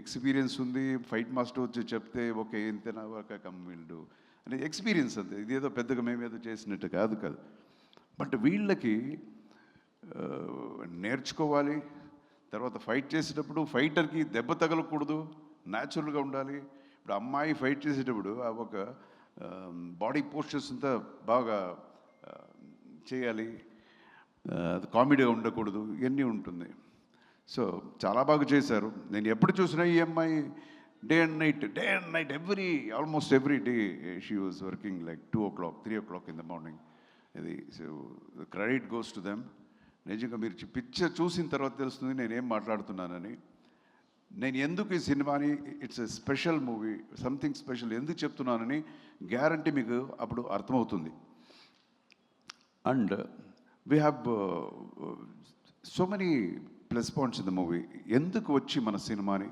Experience ఉంది, fight master వచ్చి చెప్తే ఓకే ఇంతేనా ఒక కమ్మిల్డు అనే ఎక్స్పీరియన్స్ అంతే. ఇదేదో పెద్దగా మేమేదో చేసినట్టు కాదు. బట్ వీళ్ళకి నేర్చుకోవాలి. తర్వాత ఫైట్ చేసేటప్పుడు ఫైటర్కి దెబ్బ తగలకూడదు, న్యాచురల్గా ఉండాలి. ఇప్పుడు అమ్మాయి ఫైట్ చేసేటప్పుడు ఒక బాడీ పోస్చర్స్ అంతా బాగా చేయాలి, అది కామెడీగా ఉండకూడదు, ఇవన్నీ ఉంటుంది. సో చాలా బాగా చేశారు. నేను ఎప్పుడు చూసినా ఈ అమ్మాయి day and night almost every day she was working like 2 o'clock 3 o'clock in the morning. ఇది so credit goes to them. నిజంగా మీరు పిక్చర్ చూసిన తర్వాత తెలుస్తుంది నేనేం మాట్లాడుతున్నానని. నేను ఎందుకు ఈ సినిమాని it's a special movie, something special ఎందుకు చెప్తున్నానని గ్యారంటీ మీకు అప్పుడు అర్థమవుతుంది. And we have so many plus points in the movie. ఎందుకు వచ్చి మన సినిమాని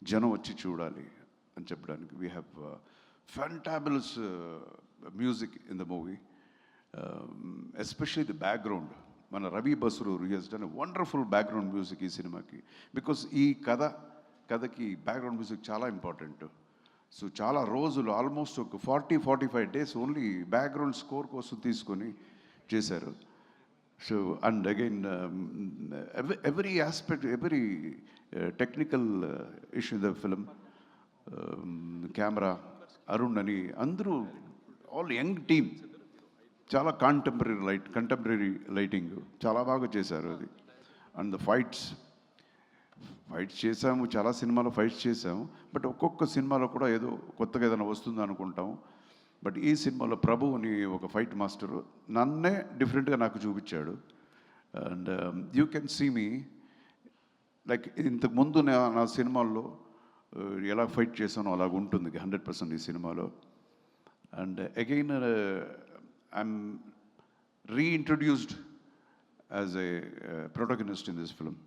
జనం వచ్చి చూడాలి అని చెప్పడానికి we have fantabulous music in the movie, especially the background. మన Ravi Basrur he has done a wonderful background music ఈ సినిమాకి. బికాస్ ఈ కథకి బ్యాక్గ్రౌండ్ మ్యూజిక్ చాలా ఇంపార్టెంట్. సో చాలా రోజులు ఆల్మోస్ట్ ఒక 40-45 days ఓన్లీ బ్యాక్గ్రౌండ్ స్కోర్ కోసం తీసుకొని చేశారు. So and again every aspect, every technical issue in the film, camera Arun అని అందరూ ఆల్ యంగ్ టీమ్, చాలా కంటెంపరీ లైటింగ్ చాలా బాగా చేశారు అది. అండ్ ద ఫైట్స్ చేసాము, చాలా సినిమాలో ఫైట్స్ చేసాము. బట్ ఒక్కొక్క సినిమాలో కూడా ఏదో కొత్తగా ఏదైనా వస్తుందో అనుకుంటాం. బట్ ఈ సినిమాలో ప్రభు అని ఒక ఫైట్ మాస్టరు నన్నే డిఫరెంట్గా నాకు చూపించాడు. And you can see me like ఇంతకుముందు నా సినిమాల్లో ఎలా ఫైట్ చేశానో అలాగ ఉంటుంది 100% ఈ సినిమాలో. And again I'm reintroduced as a protagonist in this film.